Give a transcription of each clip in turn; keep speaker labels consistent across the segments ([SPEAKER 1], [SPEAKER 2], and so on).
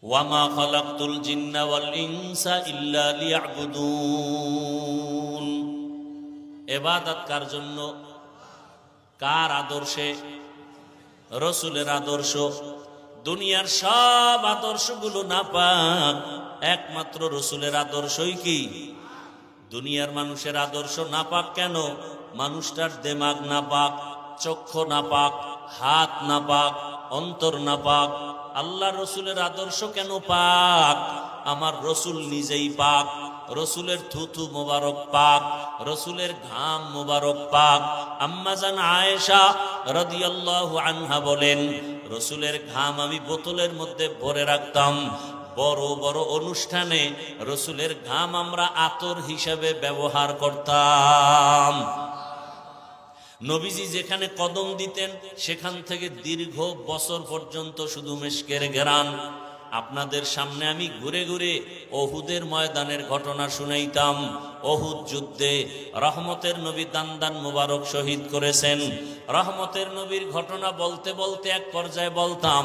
[SPEAKER 1] ওয়ামা খালাকতুল জিন্না ওয়াল ইনসা ইল্লা লিয়াবুদুন। ইবাদত কার জন্য? কার আদর্শে? রসুলের আদর্শ। দুনিয়ার সব আদর্শগুলো নাপাক, একমাত্র রসুলের আদর্শই কি? দুনিয়ার মানুষের আদর্শ নাপাক কেন? মানুষটার দেমাগ নাপাক, চক্ষু নাপাক, হাত নাপাক, অন্তর নাপাক। আল্লাহ রসুলের আদর্শ কেন পাক? আমার রসুল নিজেই পাক। রসুলের থুথু মোবারক পাক, রসুলের ঘাম মোবারক পাক। আম্মাজান আয়েশা রাদিয়াল্লাহু আনহা বলেন, রসুলের ঘাম আমি বোতলের মধ্যে ভরে রাখতাম। বড় বড় অনুষ্ঠানে রসুলের ঘাম আমরা আতর হিসেবে ব্যবহার করতাম। নবীজি যেখানে কদম দিতেন সেখান থেকে দীর্ঘ বছর পর্যন্ত শুধু মিশকের ঘেরান। আপনাদের সামনে আমি ঘুরে ঘুরে ওহুদের ময়দানের ঘটনা শুনাইতাম। ওহুদ যুদ্ধে রহমতের নবী দান্দান মুবারক শহীদ করেছেন। রহমতের নবীর ঘটনা বলতে বলতে এক পর্যায়ে বলতাম,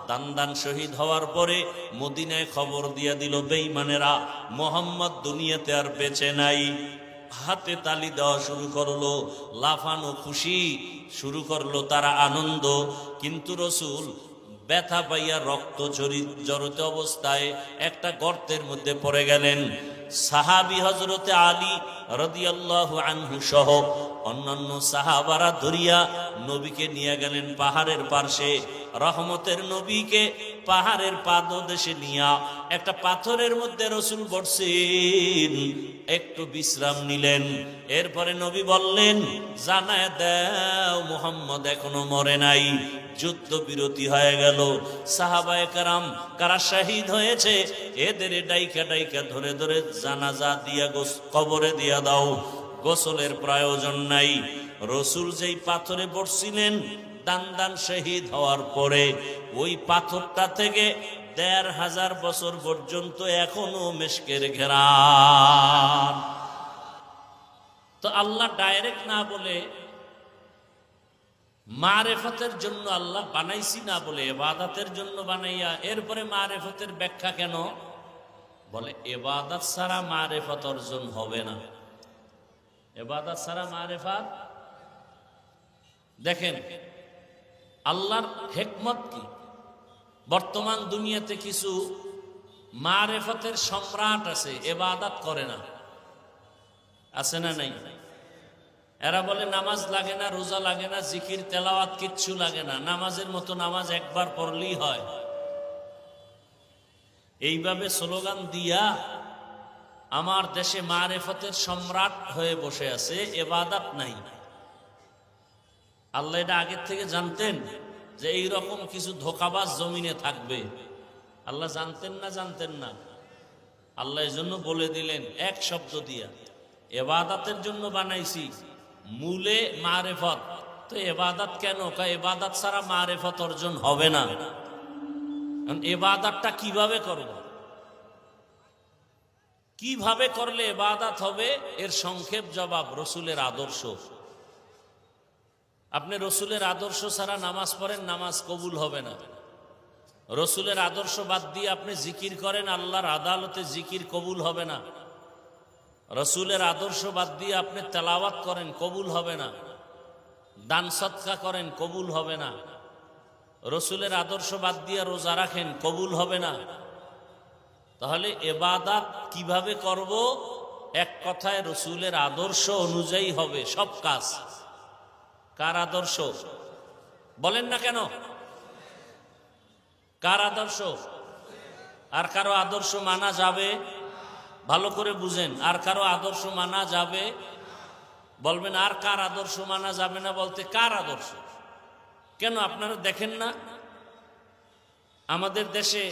[SPEAKER 1] দান্দান শহীদ হওয়ার পরে মদিনায় খবর দিয়া দিল বেঈমানেরা মোহাম্মদ দুনিয়াতে আর বেঁচে নাই। হাতে তালি দেওয়া শুরু করলো, লাফানো খুশি শুরু করলো তারা, আনন্দ। কিন্তু রসুল ব্যথা পাইয়া রক্ত জড়িত অবস্থায় একটা গর্তের মধ্যে পড়ে গেলেন। সাহাবী হযরতে আলী রাদিয়াল্লাহু আনহু সহ অন্যান্য সাহাবারা ধরিয়া নবীকে নিয়ে গেলেন পাহাড়ের পার্শ্বে। রহমতের নবীকে পাহাড়ের পাদদেশে নিয়া একটা পাথরের মধ্যে রসুল বসছেন, একটু বিশ্রাম নিলেন। এরপরে নবী বললেন, জানায় দাও মুহাম্মদ এখনো মরে নাই। যুদ্ধ বিরতি হয়ে গেল। সাহাবায়ে কেরাম কারা শহীদ হয়েছে এদের ডাইকা ডাইকা ধরে ধরে জানাজা দিয়া কবরে দিয়া দাও, গোসলের প্রয়োজন নাই। রসুল যেই পাথরে বসছিলেন দান্দান শহীদ হওয়ার পরে, ওই পাথরটা থেকে ১৫০০ বছর পর্যন্ত এখনো মিশকের ঘেরান। তো আল্লাহ ডাইরেক্ট না বলে মারেফতের জন্য আল্লাহ বানাইছি না বলে ইবাদতের জন্য বানাইয়া এরপরে মারেফতের ব্যাখ্যা কেন? বলে ইবাদত ছাড়া মারেফত অর্জন হবে না। ইবাদত ছাড়া মারেফত। দেখেন আল্লাহর হিকমত কি। বর্তমান দুনিয়াতে কিছু মারেফতের সম্রাট আছে, ইবাদত করে না, আছে না নাই? এরা বলে নামাজ লাগে না, রোজা লাগে না, জিকির তেলাওয়াত কিচ্ছু লাগে না, নামাজের মতো নামাজ একবার পড়লেই হয়। এইভাবে স্লোগান দিয়া আমার দেশে মারেফতের সম্রাট হয়ে বসে আছে, ইবাদত নাই। আল্লাহ এটা আগের থেকে জানতেন যে এই রকম কিছু ধোঁকাবাজ জমিনে থাকবে। আল্লাহ জানতেন না? জানতেন না? আল্লাহ এই জন্য বলে দিলেন এক শব্দ দিয়া, ইবাদতের জন্য বানাইছি, মূলে মারেফত। তো ইবাদত কেন? ইবাদত ছাড়া মারেফত অর্জন হবে না। ইবাদতটা কিভাবে করব? কিভাবে করলে ইবাদত হবে? এর সংক্ষেপ জবাব রসুলের আদর্শ। আপনি রসুলের আদর্শ ছাড়া নামাজ পড়েন, নামাজ কবুল হবে না। রসুলের আদর্শ বাদ দিয়ে আপনি জিকির করেন, আল্লাহর আদালতে জিকির কবুল হবে না। রসুলের আদর্শ বাদ দিয়ে আপনি তেলাওয়াত করেন, কবুল হবে না। দান সদকা করেন, কবুল হবে না। রসুলের আদর্শ বাদ দিয়ে রোজা রাখেন, কবুল হবে না। তাহলে ইবাদত কিভাবে করব? এক কথায় রসুলের আদর্শ অনুযায়ী হবে সব কাজ। কার আদর্শ? বলেন না কেন? কার আদর্শ? আর কারো আদর্শ মানা যাবে? ভালো করে বুঝেন, আর কারো আদর্শ মানা যাবে? বলবেন আর কার আদর্শ মানা যাবে না? বলতে কার আদর্শ? কেন আপনারা দেখেন না আমাদের দেশে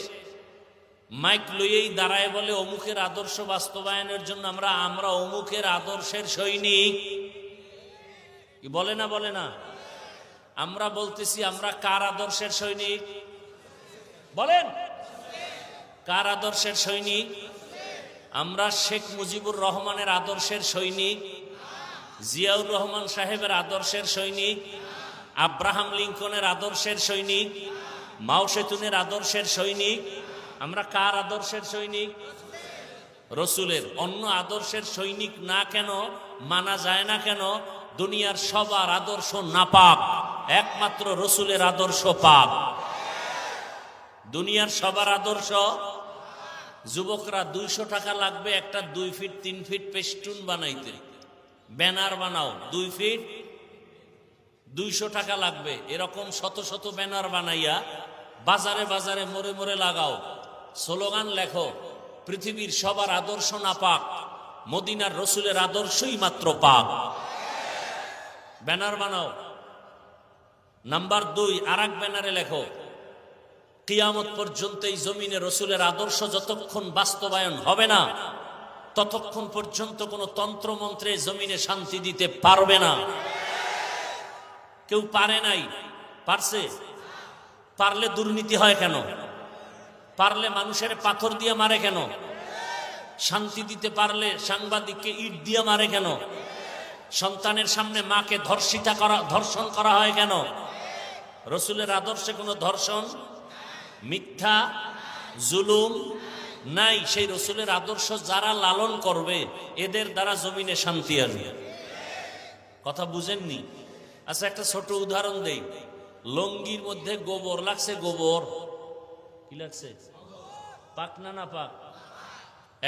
[SPEAKER 1] মাইক লইয়েই দাঁড়ায় বলে অমুকের আদর্শ বাস্তবায়নের জন্য আমরা অমুকের আদর্শের সৈনিক। কি বলে না? বলে না? আমরা বলতেছি আমরা কার আদর্শের সৈনিক? বলেন কার আদর্শের সৈনিক? আমরা শেখ মুজিবুর রহমানের আদর্শের সৈনিক, জিয়াউর রহমান সাহেবের আদর্শের সৈনিক, আব্রাহাম লিঙ্কনের আদর্শের সৈনিক, মাও সেতুনের আদর্শের সৈনিক, আমরা কার আদর্শের সৈনিক? রসুলের। অন্য আদর্শের সৈনিক না কেন, মানা যায় না কেন? দুনিয়ার সবার আদর্শ নাপাক, একমাত্র রসুলের আদর্শ পাক। দুনিয়ার সবার আদর্শ। যুবকরা 200 টাকা লাগবে একটা 2 ফিট 3 ফিট পেস্টুন বানাইতে। ব্যানার বানাও 2 ফিট, 200 টাকা লাগবে। এরকম শত শত ব্যানার বানাইয়া বাজারে বাজারে মোড়ে মোড়ে লাগাও, স্লোগান লেখো, পৃথিবীর সবার আদর্শ না পাক, মদিনার রসুলের আদর্শই মাত্র পাক। ব্যানার বানাও। নাম্বার 2, আরেক ব্যানারে লেখো, কিয়ামত পর্যন্ত এই জমিনে রসুলের আদর্শ যতক্ষণ বাস্তবায়ন হবে না, ততক্ষণ পর্যন্ত কোন তন্ত্র মন্ত্রে জমিনে শান্তি দিতে পারবে না। কেউ পারে নাই, পারছে? পারলে দুর্নীতি হয় কেন? পারলে মানুষের পাথর দিয়ে মারে কেন? শান্তি দিতে পারলে সাংবাদিককে ইট দিয়ে মারে কেন? সন্তানের সামনে মাকে ধর্ষণ করা হয় কেন? রসুলের আদর্শে কোনো ধর্ষণ, মিথ্যা, জুলুম নাই। সেই রসুলের আদর্শ যারা লালন করবে এদের দ্বারা জমিনে শান্তি আসবে। কথা বুঝেননি? আচ্ছা, একটা ছোট উদাহরণ দেই। লঙ্গির মধ্যে গোবর লাগছে। গোবর কি লাগছে? পাক না না পাক?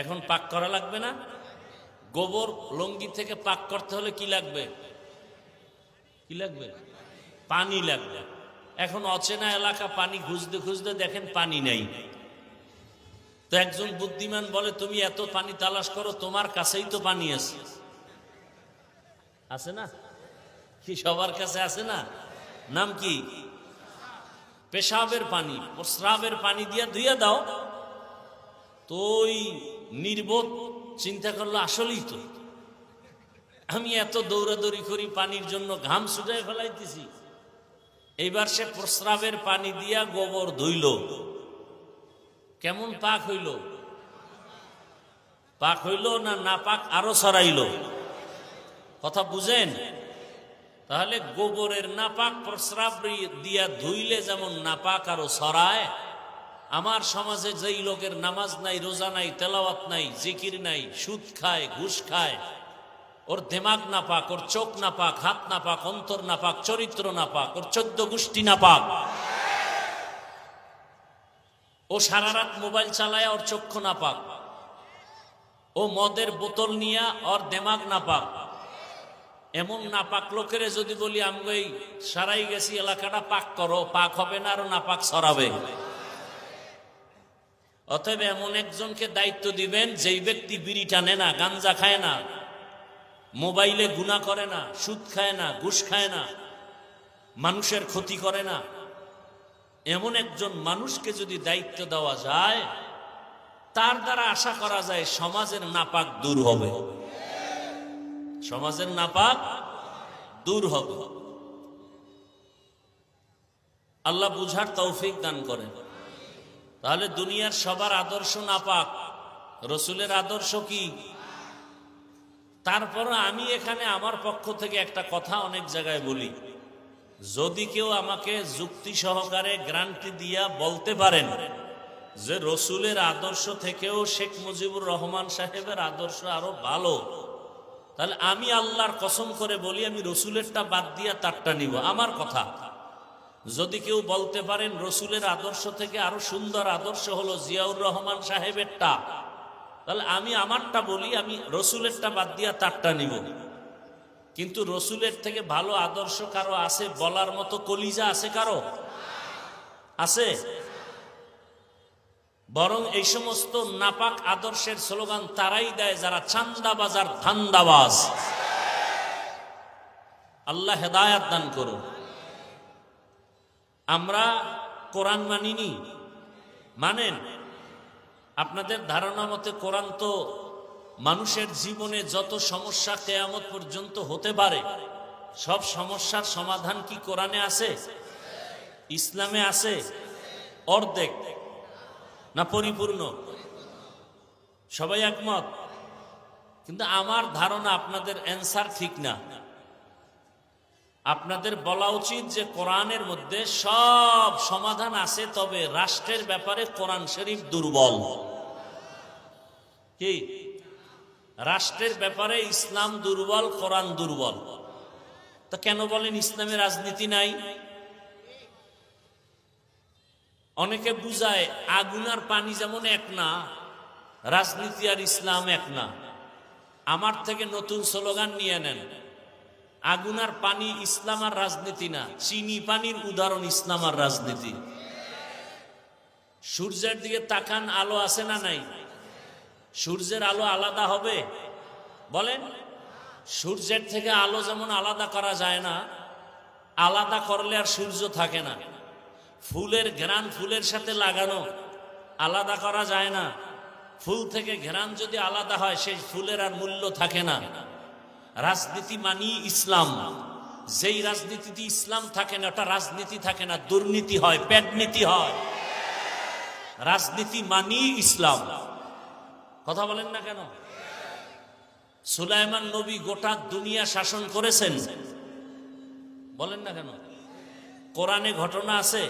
[SPEAKER 1] এখন পাক করা লাগবে না? গোবর লঙ্গি থেকে পাক করতে হলে কি লাগবে? কি লাগবে? পানি লাগবে। এখন অচেনা এলাকা পানি খুঁজতে খুঁজতে দেখেন পানি নেই। তো একজন বুদ্ধিমান বলে, তুমি এত পানি তালাশ করো, তোমার কাছেই তো পানি আছে। আছে না? কি সবার কাছে আছে না? নাম কি? পেশাবের পানি, প্রস্রাবের পানি দিয়া ধুইয়া দাও। তো ওই নির্বোধ চিন্তা করলো, আসলেই তো আমি এত দৌড়াদৌড়ি করি পানির জন্য, ঘাম ছুটায় ফেলাইতেছি। এইবার সে প্রস্রাবের পানি দিয়া গোবর ধুইল। কেমন পাক হইল? পাক হইল না না পাক আরো ছড়াইল? কথা বুঝেন? তাহলে গোবরের নাপাক প্রস্রাব দিয়া ধুইলে যেমন নাপাক আরো ছড়ায়, আমার সমাজে যেই লোকের নামাজ নাই, রোজা নাই, তেলাওয়াত নাই, জিকির নাই, সুদ খায়, ঘুষ খায়, ওর দিমাগ নাপাক, ওর চোখ নাপাক, হাত নাপাক, অন্তর নাপাক, চরিত্র নাপাক, ওর 14 গোষ্ঠী নাপাক। ও সারা রাত মোবাইল চালায়, ওর চক্ষু নাপাক। ও মদের বোতল নিয়া, ওর দিমাগ নাপাক। এমন নাপাক লোকের যদি বলি আমি এই সারাই গেছি এলাকাটা পাক করো, পাক হবে না, আরো নাপাক ছড়াবে। অতএব এমন একজনকে দায়িত্ব দিবেন যেই ব্যক্তি বিড়ি টানে না, গাঞ্জা খায় না, মোবাইলে গুনাহ করে না, সুদ খায় না, ঘুষ খায় না, মানুষের ক্ষতি করে না। এমন একজন মানুষকে যদি দায়িত্ব দেওয়া যায়, তার দ্বারা আশা করা যায় সমাজের নাপাক দূর হবে। সমাজের নাপাক দূর হবে। আল্লাহ বুঝার তৌফিক দান করেন। তাহলে দুনিয়ার সবার আদর্শ নাপাক, রসুলের আদর্শ কি? তারপর আমি এখানে আমার পক্ষ থেকে একটা কথা অনেক জায়গায় বলি, যদি কেউ আমাকে যুক্তি সহকারে গ্যারান্টি দিয়া বলতে পারেন যে রসুলের আদর্শ থেকেও শেখ মুজিবুর রহমান সাহেবের আদর্শ আরো ভালো, তাহলে আমি আল্লাহর কসম করে বলি আমি রসুলেরটা বাদ দিয়া তারটা নিব। আমার কথা। যদি কেউ বলতে পারেন রসুলের আদর্শ থেকে আরো সুন্দর আদর্শ হলো জিয়াউর রহমান সাহেবেরটা, তাহলে আমি আমারটা বলি, আমি রসুলেরটা বাদ দিয়া তারটা নিব। কিন্তু রসুলের থেকে ভালো আদর্শ কারো আছে বলার মতো কলিজা আছে কারো? আছে? বরং এই সমস্ত নাপাক আদর্শের স্লোগান তারাই দেয় যারা চান্দাবাজ আর ধান্দাবাজ। আল্লাহ হেদায়াত দান করুন। আমরা কোরআন মানিনি, মানেন? আপনাদের ধারণা মতে কোরআন তো মানুষের জীবনে যত সমস্যা কিয়ামত পর্যন্ত হতে পারে সব সমস্যার সমাধান কি কোরআনে আছে? ইসলামে আছে? অর্ধেক না পরিপূর্ণ? সবাই একমত? কিন্তু আমার ধারণা আপনাদের অ্যান্সার ঠিক না। আপনাদের বলা উচিত যে কোরআনের মধ্যে সব সমাধান আছে, তবে রাষ্ট্রের ব্যাপারে কোরআন শরীফ দুর্বল। কি? রাষ্ট্রের ব্যাপারে ইসলাম দুর্বল, কোরআন দুর্বল। তা কেন বলেন ইসলামে রাজনীতি নাই? অনেকে বুঝায় আগুন আর পানি যেমন এক না, রাজনীতি আর ইসলাম এক না। আমার থেকে নতুন স্লোগান নিয়ে নেন, আগুন আর পানি ইসলাম আর রাজনীতি না, চিনি পানির উদাহরণ ইসলাম আর রাজনীতি। সূর্যের দিকে তাকান, আলো আছে না নাই? সূর্যের আলো আলাদা হবে? বলেন। সূর্যের থেকে আলো যেমন আলাদা করা যায় না, আলাদা করলে আর সূর্য থাকে না। ফুলের ঘ্রাণ ফুলের সাথে লাগানো, আলাদা করা যায় না। ফুল থেকে ঘ্রাণ যদি আলাদা হয়, সেই ফুলের আর মূল্য থাকে না। রাজনীতি মানি ইসলাম। যেই রাজনীতিতে ইসলাম থাকে না, ওটা রাজনীতি থাকে না, দুর্নীতি হয়, পেটনীতি হয়। রাজনীতি মানি ইসলাম। কথা বলেন না কেন? সুলাইমান নবী গোটা দুনিয়া শাসন করেছেন, বলেন না কেন? কোরআনে ঘটনা আছে।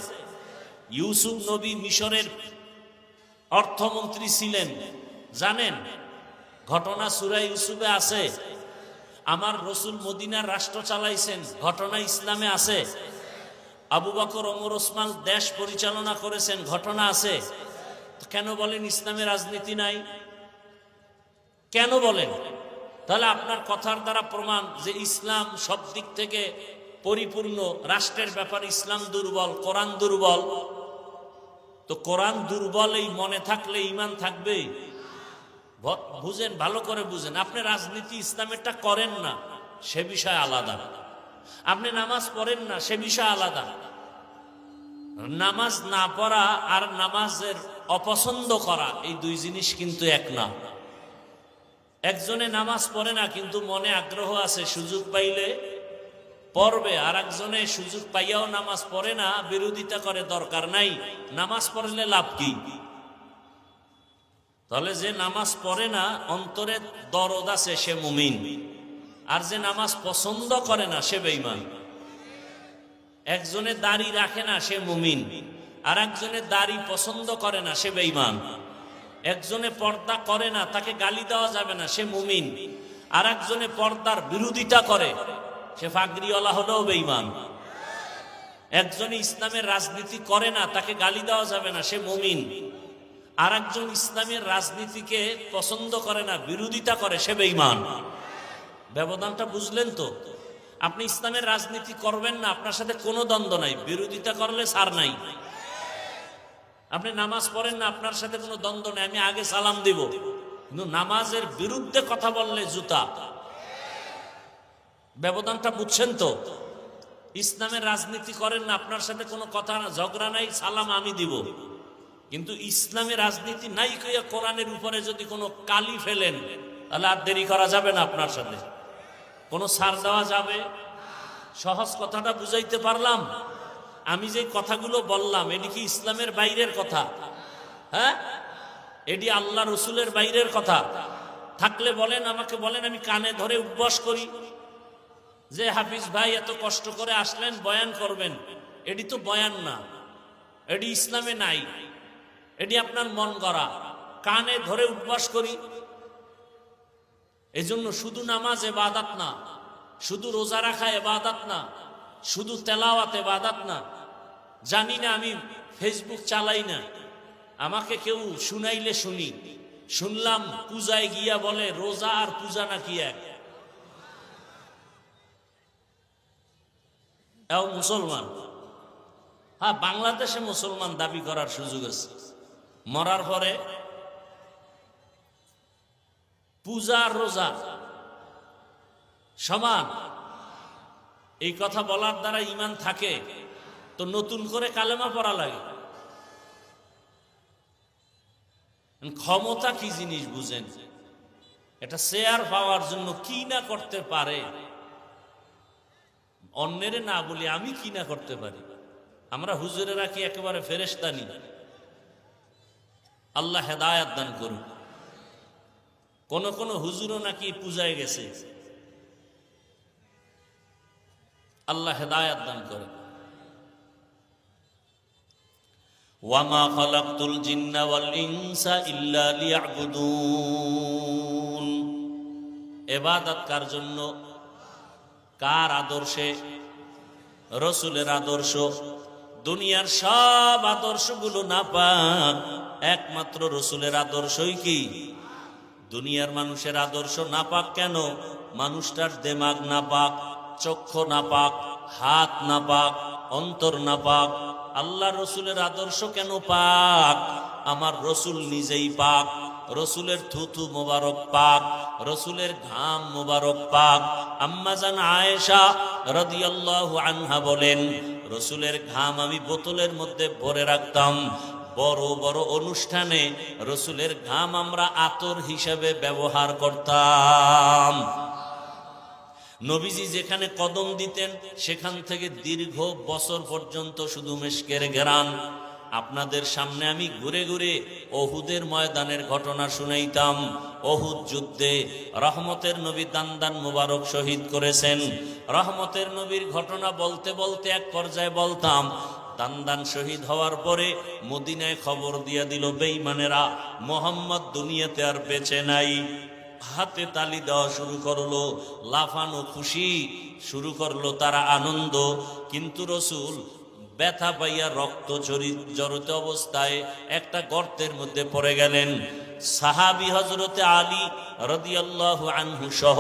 [SPEAKER 1] ইউসুফ নবী মিশরের অর্থমন্ত্রী ছিলেন, জানেন? ঘটনা সূরা ইউসুফে আছে। আমার রসুল মদিনার রাষ্ট্র চালাইছেন, ঘটনা ইসলামে আছে। আবু বকর, ওমর, ওসমান দেশ পরিচালনা করেছেন, ঘটনা আছে। কেন বলেন ইসলামে রাজনীতি নাই? কেন বলেন? তাহলে আপনার কথার দ্বারা প্রমাণ যে ইসলাম সব দিক থেকে পরিপূর্ণ। রাষ্ট্রের ব্যাপারে ইসলাম দুর্বল, কোরআন দুর্বল। তো কোরআন দুর্বল এই মনে থাকলে ঈমান থাকবে? বুঝেন, ভালো করে বুঝেন। আপনি রাজনীতি ইসলামেরটা করেন না, সে বিষয় আলাদা। আপনি নামাজ পড়েন না, সে বিষয় আলাদা। নামাজ না পড়া আর নামাজের অপছন্দ করা, এই দুই জিনিস কিন্তু এক না। একজনে নামাজ পড়ে না কিন্তু মনে আগ্রহ আছে, সুযোগ পাইলে পড়বে। আর একজনে সুযোগ পাইয়াও নামাজ পড়ে না, বিরোধিতা করে, দরকার নাই, নামাজ পড়লে লাভ কি? তাহলে যে নামাজ পড়ে না, অন্তরে দরদ আছে, সে মুমিন। আর যে নামাজ পছন্দ করে না, সে বেঈমান। একজনে দাড়ি রাখে না, সে মুমিন। আর একজনে দাড়ি পছন্দ করে না, সে বেঈমান। একজনে পর্দা করে না, তাকে গালি দেওয়া যাবে না, সে মুমিন। আর একজনে পর্দার বিরোধিতা করে, সে ফাগরিওয়ালা হলেও বেঈমান। একজনে ইসলামের রাজনীতি করে না, তাকে গালি দেওয়া যাবে না, সে মুমিন। আর একজন ইসলামের রাজনীতিকে পছন্দ করে না, বিরোধিতা করে, সে বেঈমান। ব্যবধানটা বুঝলেন তো? আপনি ইসলামের রাজনীতি করবেন না, আপনার সাথে কোনো দ্বন্দ্ব নাই, বিরোধিতা করলে ছাড় নাই। আপনি নামাজ পড়েন না, আপনার সাথে কোনো দ্বন্দ্ব নেই, আমি আগে সালাম দিব। কিন্তু নামাজের বিরুদ্ধে কথা বললে জুতা। ব্যবধানটা বুঝছেন তো? ইসলামের রাজনীতি করেন না, আপনার সাথে কোনো কথা না, ঝগড়া নাই, সালাম আমি দিব। কিন্তু ইসলামের রাজনীতি নাই কইয়া কোরআনের উপরে যদি কোনো কালি ফেলেন, তাহলে আর দেরি করা যাবে না, আপনার সাথে কোনো ছাড় দেওয়া যাবে? সহজ কথাটা বুঝাইতে পারলাম? আমি যে কথাগুলো বললাম, এটি কি ইসলামের বাইরের কথা? হ্যাঁ, এটি আল্লাহ রসুলের বাইরের কথা? থাকলে বলেন, আমাকে বলেন, আমি কানে ধরে উপবাস করি যে হাফিজ ভাই এত কষ্ট করে আসলেন, বয়ান করবেন। এটি তো বয়ান না, এটি ইসলামে নাই, এটি আপনার মন গড়া। কানে ধরে উপবাস করি। এজন্য শুধু নামাজ ইবাদত না, শুধু রোজা রাখা ইবাদত না, শুধু তেলাওয়াত ইবাদত না। জানি না, আমি ফেসবুক চালাই না, আমাকে কেউ শুনাইলে শুনি। শুনলাম পূজায় গিয়া বলে রোজা আর পূজা নাকি এক। এও মুসলমান? হ্যাঁ, বাংলাদেশে মুসলমান দাবি করার সুযোগ আছে। মরার পরে পূজা আর রোজা সমান, এই কথা বলার দ্বারা ঈমান থাকে তো নতুন করে কালেমা পড়া লাগে। ক্ষমতা কি জিনিস বুঝেন? এটা শেয়ার পাওয়ার জন্য কি না করতে পারে। অন্যের না বলি, আমি কি না করতে পারি। আমরা হুজুরেরা কি একেবারে ফেরেশতা নি? আল্লাহ হেদায়েত দান করুন। কোন কোন হুজুরও নাকি পূজায় গেছে। আল্লাহ হেদায়েত দান করেন। ওয়ামা খালাকতুল জিন্না ওয়াল ইনসা ইল্লা লিয়াবুদুন। ইবাদত কার জন্য? কার আদর্শে? রসুলের আদর্শ। দুনিয়ার সব আদর্শগুলো নাপাক, একমাত্র রসুলের আদর্শই কি? দুনিয়ার মানুষের আদর্শ নাপাক কেন? মানুষটার দেমাগ নাপাক, চক্ষু নাপাক, হাত নাপাক, অন্তর নাপাক। আল্লাহ রসুলের আদর্শ কেন পাক? আমার রসুল নিজেই পাক, রসুলের থুথু মোবারক পাক, রসুলের ঘাম মোবারক পাক। আম্মা জান আয়েশা রাদিয়াল্লাহু আনহা বলেন, রসুলের ঘাম আমি বোতলের মধ্যে ভরে রাখতাম। বড় বড় অনুষ্ঠানে রসুলের ঘাম আমরা আতর হিসেবে ব্যবহার করতাম। নবীজি যেখানে কদম দিতেন সেখান থেকে দীর্ঘ বছর পর্যন্ত শুধু মেশকের ঘেরান। আপনাদের সামনে আমি ঘুরে ঘুরে ওহুদের ময়দানের ঘটনা শুনাইতাম। ওহুদ যুদ্ধে রহমতের নবী দান্দান মুবারক শহীদ করেছেন। রহমতের নবীর ঘটনা বলতে বলতে এক পর্যায়ে বলতাম, দান্দান শহীদ হওয়ার পরে মদিনায় খবর দিয়া দিল বেঈমানেরা মোহাম্মদ দুনিয়াতে আর বেঁচে নাই। হাতে তালি দেওয়া শুরু করলো, লাফানো খুশি শুরু করলো তারা, আনন্দ। কিন্তু রসুল ব্যথা পাইয়া রক্ত জড়িত অবস্থায় একটা গর্তের মধ্যে পড়ে গেলেন। সাহাবী হযরতে আলী রাদিয়াল্লাহু আনহু সহ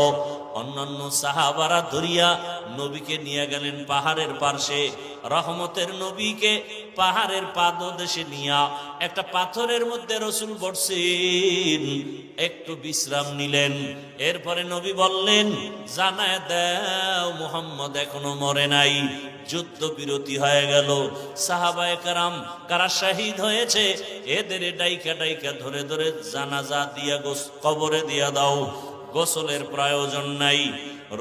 [SPEAKER 1] অন্যান্য সাহাবারা ধরিয়া নবীকে নিয়ে গেলেন পাহাড়ের পার্শ্বে। রহমতের নবীকে পাহাড়ের পাদদেশে নিয়া একটা পাথরের মধ্যে রসুল বসছেন, একটু বিশ্রাম নিলেন। এরপরে নবী বললেন, জানায় দাও মুহাম্মদ এখনো মরে নাই। যুদ্ধ বিরতি হয়ে গেল। সাহাবায়ে কেরাম কারা শহীদ হয়েছে এদের ডাইকা ডাইকা ধরে ধরে জানাজা দিয়া কবরে দিয়া দাও, গোসলের প্রয়োজন নাই।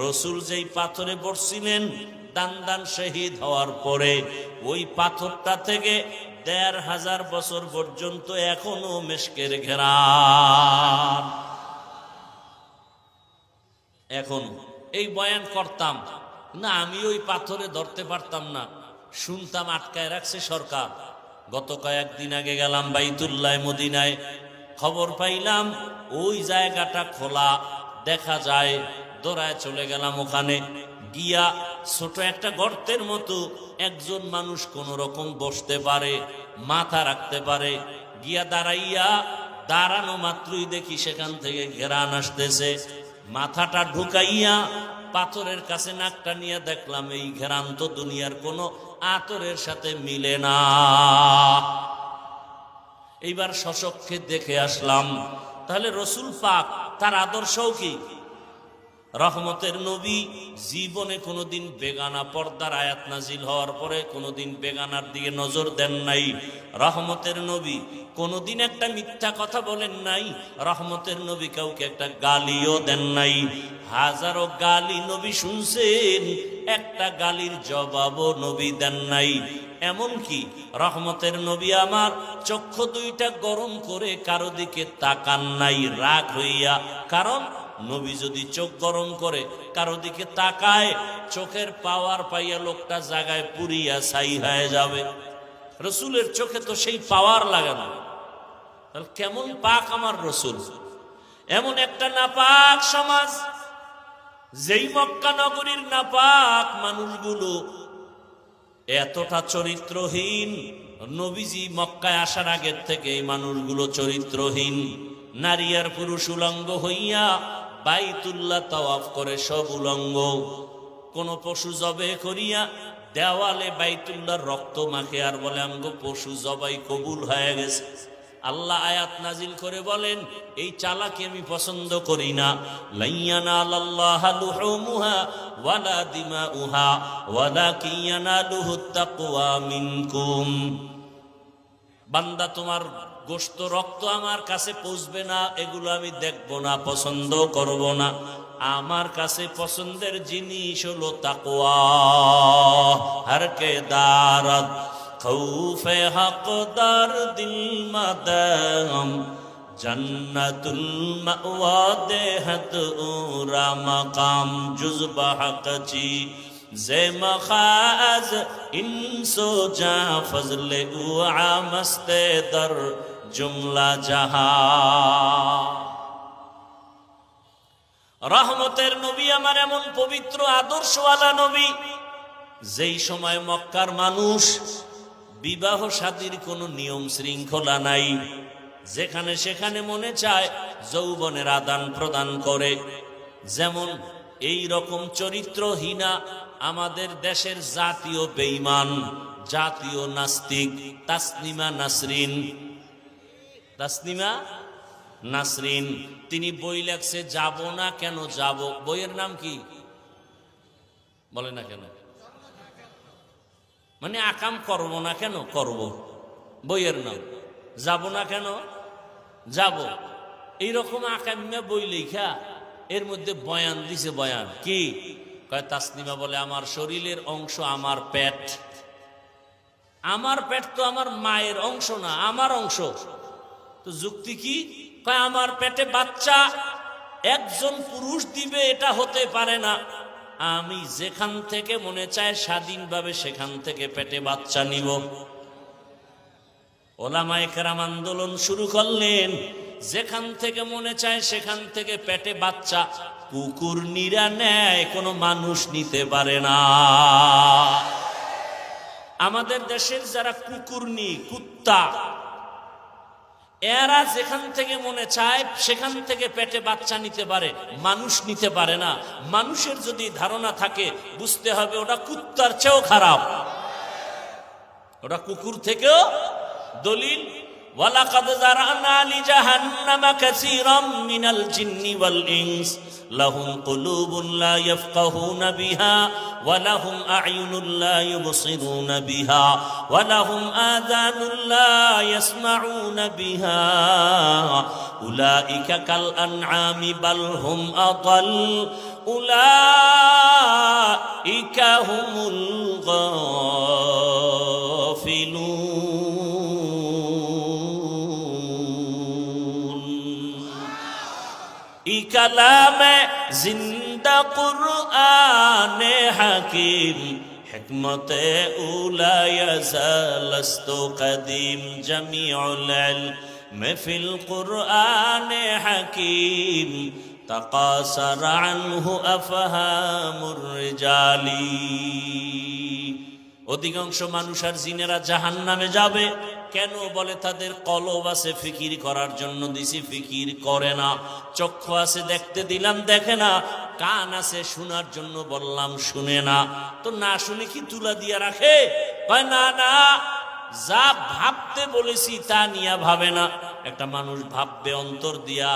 [SPEAKER 1] রসুল যেই পাথরে পড়ছিলেন দান্দান শহীদ হওয়ার পরে, ওই পাথরটা থেকে ১৫০০ বছর পর্যন্ত এখনো মেশকের ঘেরান। এখন এই বয়ান করতাম না, আমি ওই পাথরে ধরতে পারতাম না, শুনতাম আটকায় রাখছে সরকার। গত কয়েকদিন আগে গেলাম বাইতুল্লাহ মদিনায়, খবর পাইলাম ওই জায়গাটা খোলা, দেখা যায়। দৌড়ায় চলে গেলাম ওখানে, গিয়া ছোট একটা গর্তের মতো একজন মানুষ কোন রকম বসতে পারে, মাথা রাখতে পারে। গিয়া দাঁড়াইয়া দাঁড়ানো মাত্রই দেখি সেখান থেকে ঘেরান আসতেছে। মাথাটা ঢুকাইয়া পাথরের কাছে নাকটা নিয়ে দেখলাম এই ঘেরান তো দুনিয়ার কোনো আতরের সাথে মিলে না। এইবার সচক্ষে দেখে আসলাম, তাহলে রসুল পাক তার আদর্শও কি? রহমতের নবী জীবনে কোনোদিন বেগানা, পর্দার আয়াত নাজিল হওয়ার পরে কোনোদিন বেগানার দিকে নজর দেন নাই। রহমতের নবী কোনোদিন একটা মিথ্যা কথা বলেন নাই। রহমতের নবী কাউকে একটা গালিও দেন নাই। হাজারো গালি নবী শুনছেন, একটা গালির জবাবও নবী দেন নাই। এমনকি রহমতের নবী আমার চক্ষু দুইটা গরম করে কারো দিকে তাকান নাই রাগ হইয়া। কারণ নবী যদি চোখ গরম করে কারো দিকে তাকায়, চোখের পাওয়ার পাইয়া লোকটা জায়গায় পুরিয়া ছাই হয়ে যাবে। রসুলের চোখে তো সেই পাওয়ার লাগে না। তাহলে কেমন পাক আমার রসুল! এমন একটা নাপাক সমাজ, যেই মক্কা নগরীর নাপাক মানুষগুলো এতটা চরিত্রহীন। নবীজি মক্কায় আসার আগের থেকে এই মানুষগুলো চরিত্রহীন। নারী আর পুরুষ উলঙ্গ হইয়া বাইতুল্লাহ তাওয়াফ করে, সব উলঙ্গ। কোন পশু জবে করিয়া দেওয়ালে বাইতুল্লাহর রক্ত মাখে আর বলে আমগো পশু জবাই কবুল হয়ে গেছে। আল্লাহ আয়াত নাজিল করে বলেন, এই চালাকি আমি পছন্দ করি না। লাইয়ানালাল্লাহা লুহুমুহা ওয়ালা দিমাউহা ওয়ালাকিন ইয়ানালুহুত তাকওয়া মিনকুম। বান্দা তোমার গোশত রক্ত আমার কাছে পৌঁছবে না, এগুলো আমি দেখব না, পছন্দ করব না। আমার কাছে পছন্দের জিনিস হলো তাকওয়া। হরকে দারদ খৌফে হকদার দিল মাদাম জন্নতুল মাওয়া দেহত উরা মাকাম জুজবা হকচি যে মখাজ ইনসো জা ফজলে উ আমস্তে দর জুমলা জাহা। রহমতের নবী আমার এমন পবিত্র আদর্শওয়ালা নবী, যেই সময় মক্কার মানুষ বিবাহ শাদীর কোনো নিয়ম শৃঙ্খলা নাই, যেখানে সেখানে মনে চায় যৌবনের আদান প্রদান করে। যেমন এই রকম চরিত্রহীনা আমাদের দেশের জাতীয় বেঈমান, জাতীয় নাস্তিক তাসনিমা নাসরিন। তাসনিমা নাসরিন তিনি বই লেখছে যাব না কেন যাব। বইয়ের নাম কি বলে না কেন? মানে আকাম করব না কেন করব, বইয়ের নাম যাব না কেন যাব। এইরকম আকামিয়া বই লেখা এর মধ্যে বয়ান দিছে। বয়ান কি কয়? তাসনিমা বলে আমার শরীরের অংশ আমার পেট। আমার পেট তো আমার মায়ের অংশ না, আমার অংশ। তো যুক্তি কি? কয় আমার পেটে বাচ্চা একজন পুরুষ দিবে, এটা হতে পারে না। আমি যেখান থেকে মনে চায় স্বাধীনভাবে সেখান থেকে পেটে বাচ্চা নিব। ওলামায়ে কেরাম আন্দোলন শুরু করলেন, যেখান থেকে মনে চায় সেখান থেকে পেটে বাচ্চা কুকুর নিরা নেয়, কোনো মানুষ নিতে পারে না। আমাদের দেশের যারা কুকুরনি, কুত্তা, এরা যেখান থেকে মনে চায় সেখান থেকে পেটে বাচ্চা নিতে পারে, মানুষ নিতে পারে না। মানুষের যদি ধারণা থাকে বুঝতে হবে ওটা কুত্তার চেয়েও খারাপ, ওটা কুকুর থেকেও। দলিল ওয়ালাকাদ যারানা লিজাহান্নামা কাসীরাম মিনাল জিন্নি ওয়াল ইনস লাহুম কুলুবুন লা ইয়াফকাহুনা বিহা ওয়া লাহুম আ'য়ুনুন লা ইউবসিরুনা বিহা ওয়া লাহুম আযানুন লা ইয়াসমাউনা বিহা উলাইকা কাল আনআমি বাল হুম আদাল উলাইকা হুমুল গাফিলুন। কালামে জিন্দা কুরআনে হাকিম হিকমতে উলা ইয়াজালস্তু কদিম জামিউল ইলম ফিল কুরআনে হাকিম তাকাসার আনহু আফহামুর রিজালি। অধিকাংশ মানুষ আর জিনেরা জাহান্নামে যাবে কেন? বলে তাদের কলব আছে ফিকির করার জন্য দিছি, ফিকির করে না। চক্ষু আছে দেখতে দিলাম দেখে না, কান আছে শোনার জন্য বললাম শুনে না। তো না শুনে কি তুলা দিয়া রাখে? কয় না না, যা ভাবতে বলেছি তা নিয়া ভাবে না। একটা মানুষ ভাববে অন্তর দিয়া।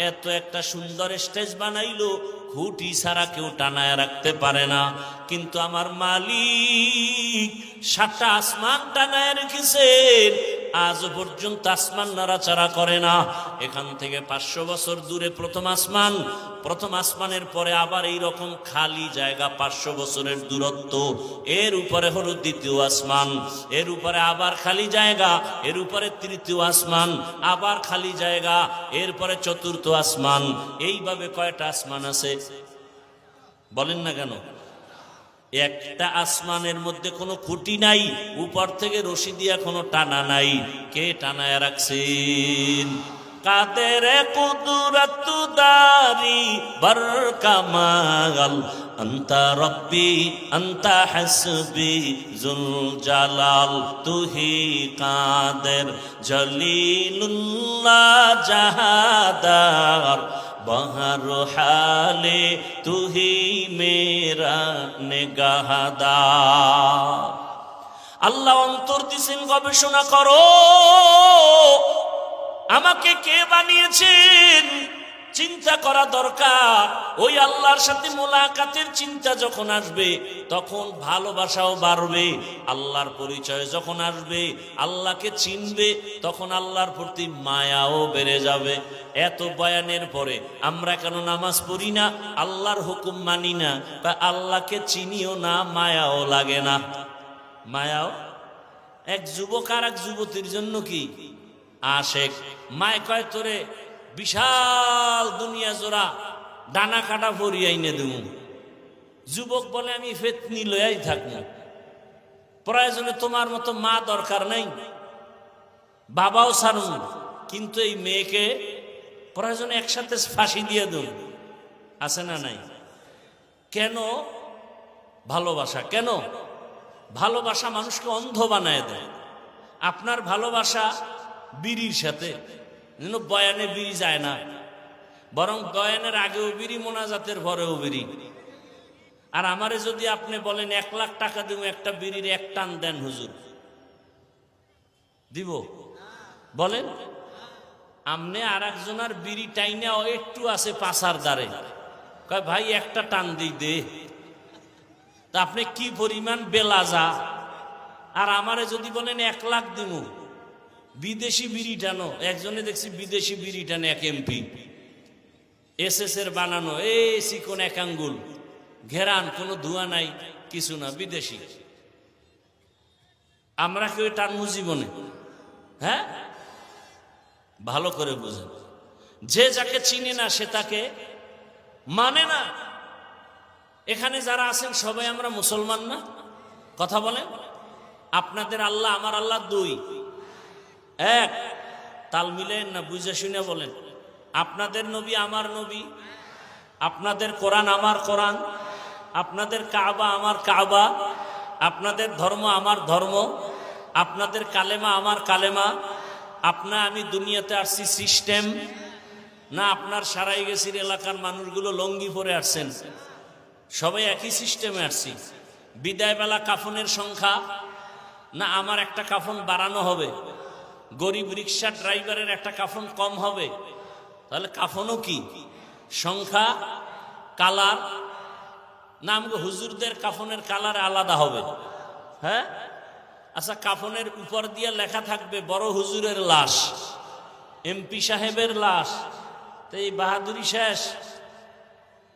[SPEAKER 1] এত একটা সুন্দর স্টেজ বানাইলো, খুঁটি ছাড়া কেউ টানায় রাখতে পারে না। কিন্তু আমার মালিক 7টা আসমান টানায় রেখেছেন, আজ পর্যন্ত আসমান নাড়াচাড়া করে না। এখান থেকে 500 বছর দূরে প্রথম আসমান, প্রথম আসমানের পরে আবার এই রকম খালি জায়গা 500 বছরের দূরত্ব, এর উপরে হলো দ্বিতীয় আসমান, এর উপরে আবার খালি জায়গা, এর উপরে তৃতীয় আসমান, আবার খালি জায়গা, এরপরে চতুর্থ আসমান। এইভাবে কয়টা আসমান আছে বলেন না কেন? একটা আসমানের মধ্যে কোনো খুঁটি নাই, উপর থেকে রশি দিয়া কোনো টানা নাই। কে টানায় রাখছেন? কাদের কুদরত দারি বার কামাল আন্তা রব্বি আন্তা হাসবি জুল জালাল তুহি কাদের জলিলুল্লাহ জাহাদার বহর হালে তুহি মেরা নিগাহদার। আল্লাহ অন্তর দিছেন, গবেষণা করো আমাকে কে বানিয়েছেন, চিন্তা করা দরকার। ওই আল্লাহর সাথে মোলাকাতের চিন্তা যখন আসবে তখন ভালোবাসাও বাড়বে। আল্লাহর পরিচয় যখন আসবে, আল্লাহকে চিনবে, তখন আল্লাহর প্রতি মায়াও বেড়ে যাবে। এত বয়ানের পরে আমরা কেন নামাজ পড়ি না, আল্লাহর হুকুম মানি না? তা আল্লাহকে চিনিও না, মায়াও লাগে না। মায়াও, এক যুবক আর এক যুবতীর জন্য কি আশেক, মায় কয় তোরে বিশাল দুনিয়া জোড়া ডানা কাটা ভরিয়ে আইনে দেবো। যুবক বলে আমি ফেতনি লয়াই থাকবো, প্রয়োজনে তোমার মতো মা দরকার নাই, বাবাও ছাড়ুন, কিন্তু এই মেয়েকে প্রয়োজনে একসাথে ফাঁসি দিয়ে দেন। আছে না নাই? কেন? ভালোবাসা। কেন? ভালোবাসা মানুষকে অন্ধ বানায় দেয়। আপনার ভালোবাসা বিড়ির সাথে, বয়ানে বিড়ি যায় না, বরং বয়ানের আগেও বিড়ি, মোনাজাতের পরেও বিড়ি। আর আমারে যদি আপনি বলেন 1 লাখ টাকা দিব একটা বিড়ির এক টান দেন হুজুর, দিব? বলেন। আমনে আর একজনের বিড়ি টাইনা একটু আছে পাশার দ্বারে, কয় ভাই একটা টান দিই দে। তা আপনি কি পরিমাণ বেলাজা। আর আমারে যদি বলেন 1 লাখ দিব, বিদেশি বিড়ি টানো, একজনে দেখছি বিদেশি বিড়ি টানে, এক এমপি, SS এর বানানো, এই চিকন এক আঙ্গুল, ঘেরান, কোনো ধোঁয়া নাই, কিছু না, বিদেশি। আমরা কেউ টানবো জীবনে? হ্যাঁ, ভালো করে বুঝেন। যে যাকে চিনে না সে তাকে মানে না। এখানে যারা আছেন সবাই আমরা মুসলমান না? কথা বলেন। আপনাদের আল্লাহ আমার আল্লাহ 2, 1। তাল মিলেন না, বুঝে শুনে বলেন। আপনাদের নবী আমার নবী, আপনাদের কোরআন আমার কোরআন, আপনাদের কাবা আমার কাবা, আপনাদের ধর্ম আমার ধর্ম, আপনাদের কালেমা আমার কালেমা। আমি দুনিয়াতে আসছি সিস্টেম না, আপনার সারাই গেছির এলাকার মানুষগুলো লঙ্গি পরে আসছেন, সবাই একই সিস্টেমে আসছি। বিদায় বেলা কাফনের সংখ্যা না, আমার একটা কাফন বাড়ানো হবে, গরিব রিক্সা ড্রাইভারের একটা কাফন কম হবে, তাহলে কাফনও কি সংখ্যা, কালার না, আমাকে হুজুরদের কাফনের কালার আলাদা হবে। হ্যাঁ, আচ্ছা, কাফনের উপর দিয়ে লেখা থাকবে বড় হুজুরের লাশ, MP সাহেবের লাশ। তো এই বাহাদুরি শেষ,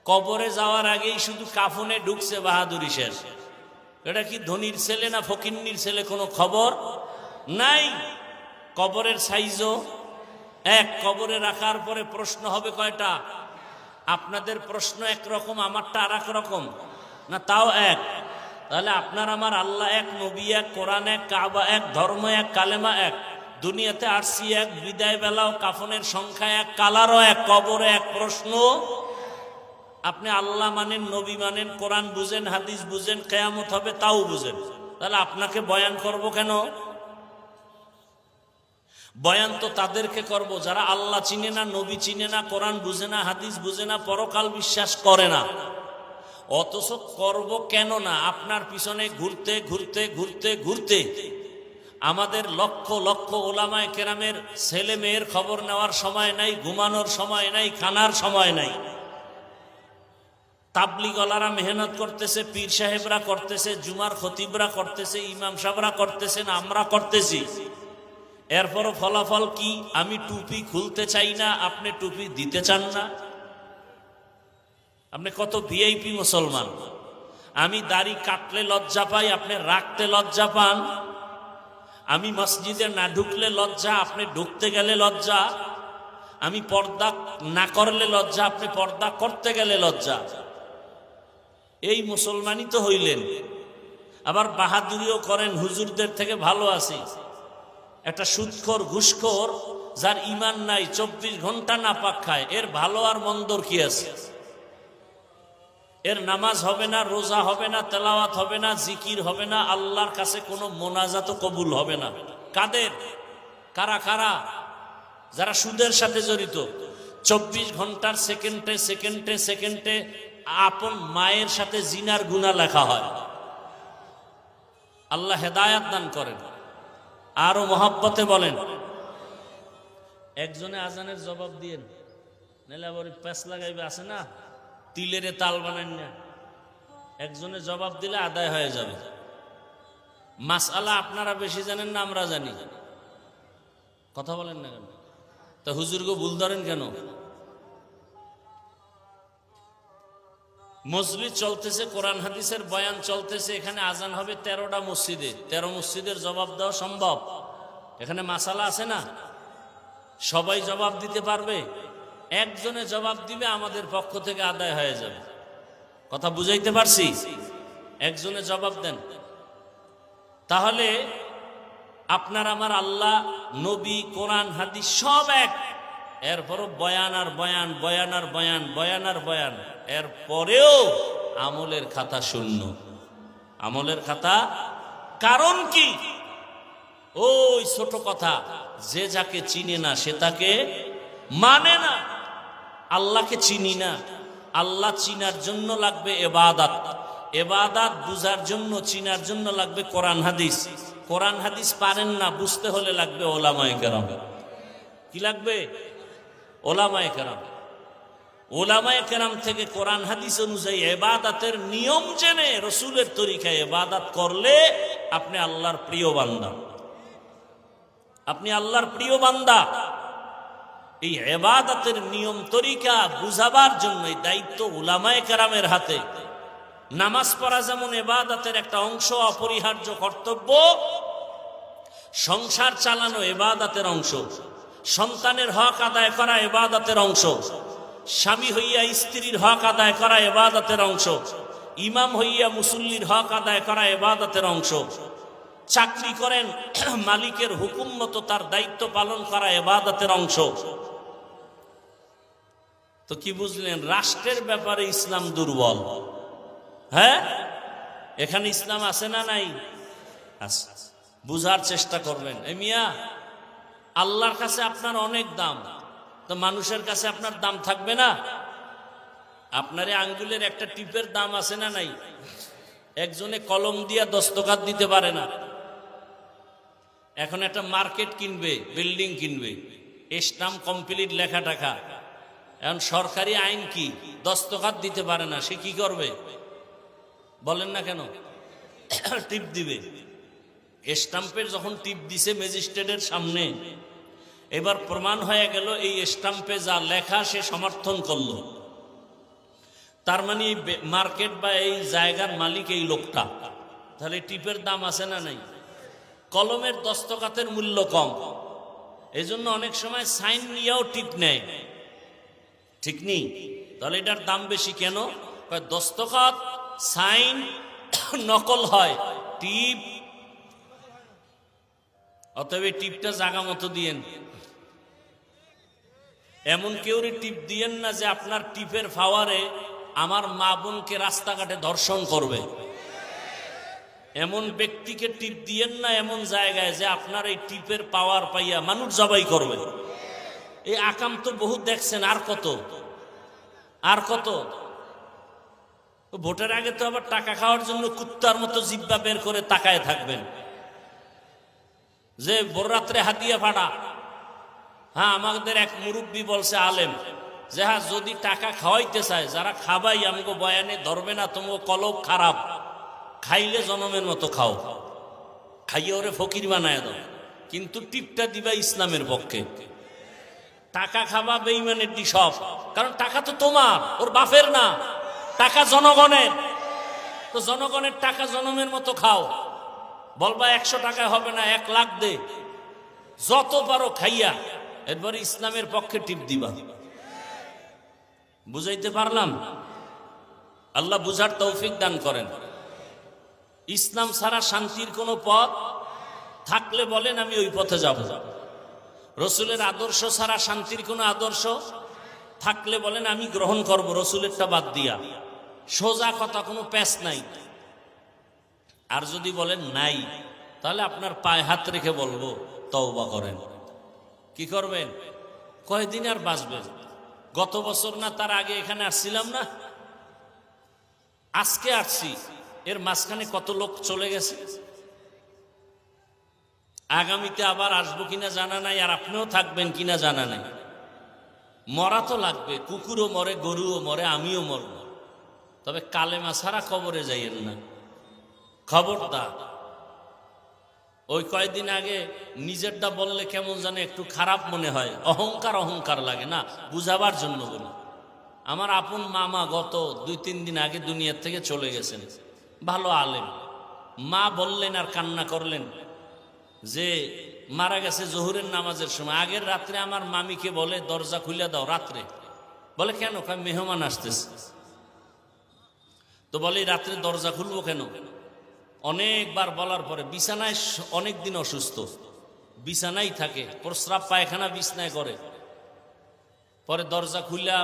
[SPEAKER 1] কবরে যাওয়ার আগেই শুধু কাফনে ঢুকছে বাহাদুরি শেষ। এটা কি ধনির ছেলে না ফকিন্নির ছেলে, কোনো খবর নাই। কবরের সাইজও এক, কবরে রাখার পরে প্রশ্ন হবে কয়টা? আপনাদের প্রশ্ন একরকম, আমারটা আর এক রকম না, তাও এক। তাহলে আপনার আমার আল্লাহ এক, নবী এক, কোরআন এক, কাবা এক, ধর্ম এক, কালেমা এক, দুনিয়াতে আসছি এক, বিদায় বেলাও কাফনের সংখ্যা এক, কালারও এক, কবরে এক, প্রশ্ন। আপনি আল্লাহ মানেন, নবী মানেন, কোরআন বুঝেন, হাদিস বুঝেন, কিয়ামত হবে তাও বুঝেন, তাহলে আপনাকে বয়ান করব কেন? বয়ান তো তাদেরকে করব যারা আল্লাহ চিনে না, নবী চিনে না, কোরআন বুঝে না, হাদিস বুঝে না, পরকাল বিশ্বাস করে না। অথচ করব কেন না? আপনার পিছনে ঘুরতে ঘুরতে ঘুরতে ঘুরতে আমাদের লক্ষ লক্ষ ওলামায়ে কেরামের ছেলে মেয়ের খবর নেওয়ার সময় নাই, ঘুমানোর সময় নাই, খানার সময় নাই। তাবলিগলারা মেহনত করতেছে, পীর সাহেবরা করতেছে, জুমার খতিবরা করতেছে, ইমাম সাহেবরা করতেছেন, আমরা করতেছি। এরপরও ফলাফল কি? আমি টুপি খুলতে চাই না, আপনি টুপি দিতে চান না। আপনি কত VIP মুসলমান। আমি দাড়ি কাটলে লজ্জা পাই, আপনি রাখতে লজ্জা পান। আমি মসজিদে না ঢুকলে লজ্জা, আপনি ঢুকতে গেলে লজ্জা। আমি পর্দা না করলে লজ্জা, আপনি পর্দা করতে গেলে লজ্জা। এই মুসলমানই তো হইলেন। আবার বাহাদুরিও করেন, হুজুরদের থেকে ভালো আছি। একটা সুদখোর ঘুষখোর যার ইমান নাই, 24 ঘন্টা নাপাক খায়, এর ভালো আর মন্দর কি আছে? এর নামাজ হবে না, রোজা হবে না, তেলাওয়াত হবে না, জিকির হবে না, আল্লাহর কাছে কোনো মোনাজাত কবুল হবে না। কাদের? কারা কারা? যারা সুদের সাথে জড়িত। 24 ঘন্টার সেকেন্ডে সেকেন্ডে সেকেন্ডে আপন মায়ের সাথে জিনার গুনাহ লেখা হয়। আল্লাহ হেদায়াত দান করেন। আরো মহব্বতে বলেন। একজনে আজানের জবাব দিয়েন, নাহলে আবার প্যাঁচ লাগাইবে, আছে না, তিলেরে তাল বানান না। একজনে জবাব দিলে আদায় হয়ে যাবে। মাসআলা আপনারা বেশি জানেন না আমরা জানি? কথা বলেন না কেন? তা হুজুরকে ভুল ধরেন কেন? মসজিদ চলতেছে, কোরআন হাদিসের বয়ান চলতেছে, এখানে আজান হবে 13টা মসজিদে। 13 মসজিদের জবাব দেওয়া সম্ভব? এখানে মাসালা আছে না? সবাই জবাব দিতে পারবে? একজনে জবাব দিবে, আমাদের পক্ষ থেকে আদায় হয়ে যাবে। কথা বুঝাইতে পারছি? একজনে জবাব দেন। তাহলে আপনার আমার আল্লাহ, নবী, কোরআন, হাদিস সব এক, এরপরও বয়ান আর বয়ান, বয়ান আর বয়ান, বয়ান আর বয়ান, এরপরেও আমলের খাতা শূন্য। আমলের খাতা। কারণ কি? ওই ছোট কথা, যে যাকে চিনে না সে তাকে মানে না। আল্লাহকে চিনি না, আল্লাহ চিনার জন্য লাগবে ইবাদত, ইবাদত বুঝার জন্য, চিনার জন্য লাগবে কোরআন হাদিস। কোরআন হাদিস পারেন না বুঝতে হলে লাগবে ওলামায়ে কেরাম। কি লাগবে? ওলামায়ে কেরাম। ওলামায়ে কেরাম থেকে কোরআন হাদিস অনুযায়ী ইবাদতের নিয়ম জেনে রসুলের তরিকায় ইবাদত করলে আপনি আল্লাহর প্রিয় বান্দা। আপনি আল্লাহর প্রিয় বান্দা। এই ইবাদতের নিয়ম তরিকা বুঝাবার জন্য দায়িত্ব উলামায়ে কেরামের হাতে। নামাজ পড়া যেমন ইবাদতের একটা অংশ, অপরিহার্য কর্তব্য, সংসার চালানো ইবাদতের অংশ, সন্তানের হক আদায় করা ইবাদতের অংশ, স্বামী হইয়া স্ত্রীর হক আদায় করা ইবাদতের অংশ, ইমাম হইয়া মুসল্লির হক আদায় করা ইবাদতের অংশ, চাকরি করেন মালিকের হুকুম মতো তার দায়িত্ব পালন করা ইবাদতের অংশ। তো কি বুঝলেন? রাষ্ট্রের ব্যাপারে ইসলাম দুর্বল। হ্যাঁ, এখানে ইসলাম আছে না নাই? আছে। বুঝার চেষ্টা করবেন। এ মিয়া, আল্লাহর কাছে আপনার অনেক দাম, তো মানুষের কাছে আপনার দাম থাকবে না? আপনার আঙ্গুলের একটা টিপের দাম আছে না নাই? একজনে কলম দিয়া দস্তখত দিতে পারে না। এখন একটা মার্কেট কিনবে, বিল্ডিং কিনবে, স্টাম্প কমপ্লিট, লেখা টাকা। এখন সরকারি আইন কি? দস্তখত দিতে পারে না, সে কি করবে বলেন না কেন? টিপ দিবে। স্টাম্পের যখন টিপ দিছে ম্যাজিস্ট্রেটের সামনে, এবার প্রমাণ হয়ে গেল এই স্টাম্পে যা লেখা সে সমর্থন করলো, তার মানে মার্কেট বা এই জায়গার মালিক এই লোকটা। তাহলে টিপের দাম আছে না নাই? কলমের দস্তখতের মূল্য কম, এজন্য অনেক সময় সাইন নিয়েও টিপ নেয়, ঠিক নেই? তাহলে এটার দাম বেশি কেন? দস্তখত, সাইন নকল হয়, টিপ। অতএব টিপটা জায়গা মতো দিয়েন। এমন কেউরে টিপ দিয়েন না যে আপনার টিপের পাওয়ারে আমার মা বোনকে রাস্তাঘাটে ধর্ষণ করবে। এমন ব্যক্তিকে টিপ দিয়েন না এমন জায়গায় যে আপনার এই টিপের পাওয়ার পাইয়া মানুষ জবাই করবে। এই আকাম তো বহুত দেখছেন। আর কত, আর কত? ভোটের আগে তো আবার টাকা খাওয়ার জন্য কুত্তার মতো জিব্বা বের করে তাকায় থাকবেন যে ভোর রাত্রে হাতিয়া ফাটা। হ্যাঁ, আমাদের এক মুরব্বী বলছে, আলেম, যে হ্যাঁ, যদি টাকা খাওয়াইতে চায়, যারা খাবাই আমাকে বয়ানে ধরবে না, তোমাকে কলব খারাপ, খাইলে জনমের মতো খাও, খাইয়ে ওরে ফকির বানায় দাও, কিন্তু টিপটা দিবা ইসলামের পক্ষে। টাকা খাবা বেঈমানের দি সব, কারণ টাকা তো তোমার, ওর বাপের না, টাকা জনগণের। তো জনগণের টাকা জনমের মতো খাও। বলবা 100 টাকায় হবে না, 1 লাখ দে, যত পারো খাইয়া, এরপরে ইসলামের পক্ষে টিপ দিবা। বুঝাইতে পারলাম? আল্লাহ বুঝার তৌফিক দান করেন। ইসলাম ছাড়া শান্তির কোনো পথ থাকলে বলেন আমি ওই পথে যাব। রসুলের আদর্শ ছাড়া শান্তির কোনো আদর্শ থাকলে বলেন আমি গ্রহণ করব, রসুলেরটা বাদ দিয়া। সোজা কথা, কোনো প্যাচ নাই। আর যদি বলেন নাই, তাহলে আপনার পায়ে হাত রেখে বলবো তওবা করেন। কি করবেন? কয়দিন আর বাঁচবেন? গত বছর না তার আগে এখানে আসছিলাম না, আজকে আসছি, এর মাঝখানে কত লোক চলে গেছে। আগামীতে আবার আসবো কিনা জানা নাই, আর আপনিও থাকবেন কিনা জানা নাই। মরা তো লাগবে, কুকুরও মরে, গরুও মরে, আমিও মরব। তবে কালেমা ছাড়া কবরে যাইয়েন না, খবরদার। ওই কয়েকদিন আগে নিজেরটা বললে কেমন জানে একটু খারাপ মনে হয়, অহংকার অহংকার লাগে না, বুঝাবার জন্য বলি। আমার আপন মামা গত 2-3 দিন আগে দুনিয়ার থেকে চলে গেছেন, ভালো আলেম। মা বললেন আর কান্না করলেন যে মারা গেছে জোহরের নামাজের সময়। আগের রাত্রে আমার মামিকে বলে দরজা খুলে দাও রাত্রে। বলে কেন? মেহমান আসতেছে। তো বলে রাত্রে দরজা খুলবো কেন? অনেকবার বলার পরে বিছানায় অনেক দিন অসুস্থ, বিছানায় থাকে, প্রস্রাব পায়খানা বিছনায় করে। পরে দরজা খুললা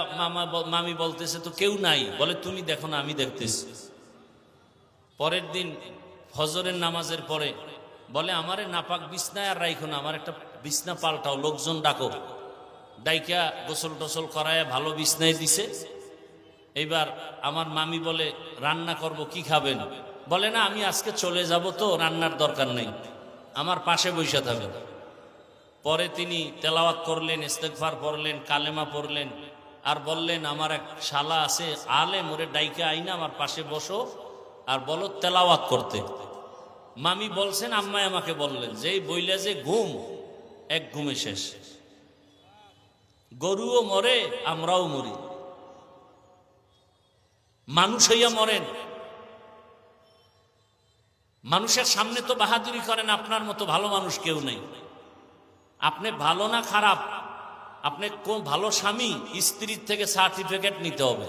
[SPEAKER 1] মামি বলতেছে তো কেউ নাই। বলে তুমি দেখো না, আমি দেখতেছি। পরের দিন ফজরের নামাজের পরে বলে আমারে নাপাক বিছনায় আর রাইখো না, আমার একটা বিছনা পাল্টাও, লোকজন ডাকো। ডাইকা গোসল টোসল করায় ভালো বিছনায় দিছে। এইবার আমার মামি বলে রান্না করব, কি খাবেন? বলে না আমি আজকে চলে যাব, তো রান্নার দরকার নেই, আমার পাশে বসে থাকবেন। পরে তিনি তেলাওয়াত করলেন, ইস্তেগফার পড়লেন, কালেমা পড়লেন, আর বললেন আমার এক শালা আছে আলেম, ওরে ডাইকা আইনা আমার পাশে বসো আর বলো তেলাওয়াত করতে। মামি বলছেন আম্মাই আমাকে বললেন যে এই বইলা যে ঘুম, এক ঘুমে শেষ। গরুও মরে, আমরাও মরি, মানুষ হইয়া মরেন। মানুষের সামনে তো বাহাদুরি করেন, আপনার মতো ভালো মানুষ কেউ নেই। আপনি ভালো না খারাপ, আপনি কোন ভালো স্বামী, স্ত্রীর থেকে সার্টিফিকেট নিতে হবে।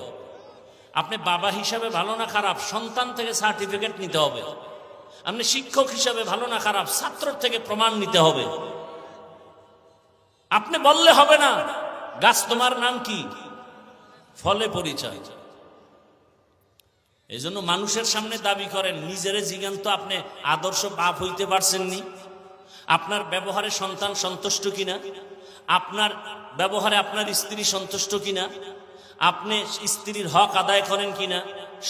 [SPEAKER 1] আপনি বাবা হিসাবে ভালো না খারাপ, সন্তান থেকে সার্টিফিকেট নিতে হবে। আপনি শিক্ষক হিসাবে ভালো না খারাপ, ছাত্র থেকে প্রমাণ নিতে হবে। আপনি বললে হবে না গাছ তোমার নাম কি, ফলে পরিচয়। এই জন্য মানুষের সামনে দাবি করেন, নিজেরে জিজ্ঞান তো আপনি আদর্শ বাপ হইতে পারছেননি? আপনার ব্যবহারে সন্তান সন্তুষ্ট কিনা? আপনার ব্যবহারে আপনার স্ত্রী সন্তুষ্ট কিনা? আপনি স্ত্রীর হক আদায় করেন কিনা?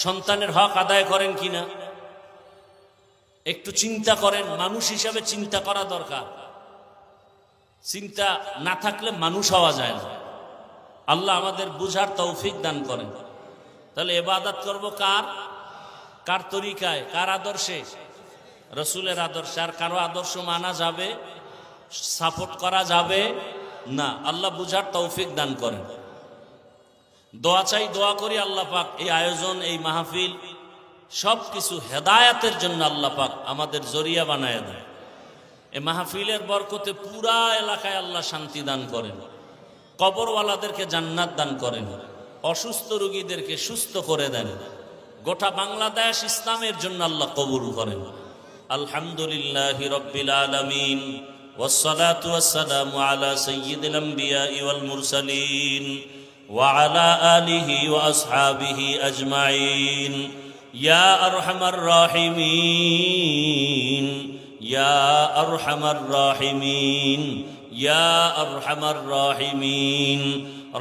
[SPEAKER 1] সন্তানের হক আদায় করেন কিনা? একটু চিন্তা করেন। মানুষ হিসাবে চিন্তা করা দরকার। চিন্তা না থাকলে মানুষ হওয়া যায় না। আল্লাহ আমাদের বুঝার তৌফিক দান করেন। তাহলে ইবাদত করব কার? কার তরিকায়, কার আদর্শে? রসুলের আদর্শে। আর কারো আদর্শ মানা যাবে, সাপোর্ট করা যাবে না। আল্লাহ বুঝার তৌফিক দান করেন। দোয়া চাই, দোয়া করি আল্লাহ পাক এই আয়োজন, এই মাহফিল সব কিছু হেদায়াতের জন্য আল্লাহ পাক আমাদের জরিয়া বানায় দেয়। এই মাহফিলের বরকতে পুরা এলাকায় আল্লাহ শান্তি দান করেন, কবরওয়ালাদেরকে জান্নাত দান করেন, অসুস্থ রোগীদেরকে সুস্থ করে দেন। গোটা বাংলাদেশ ইসলামের জন্য আল্লাহ কবুল করেন। আলহামদুলিল্লাহি রাব্বিল আলামিন, ওয়াসসালাতু ওয়াসসালামু আলা সাইয়্যিদিল আমবিয়াই ওয়াল মুরসালিন ওয়া আলা আলিহি ওয়া আসহাবিহি আজমাইন। ইয়া আরহামার রাহিমিন, ইয়া আরহামার রাহিমিন, ইয়া আরহামার রাহিমিন।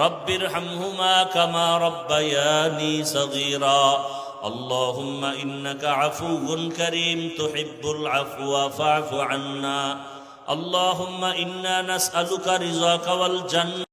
[SPEAKER 1] রব্বিরহামহুমা কামা রব্বায়ানি সগীরা। আল্লাহুম্মা ইন্নাকা আফুউন কারীম তুহিব্বুল আফওয়া ফা'ফু আন্না। আল্লাহুম্মা ইন্না নাসআলুকা রিযাকা ওয়াল জান্নাহ।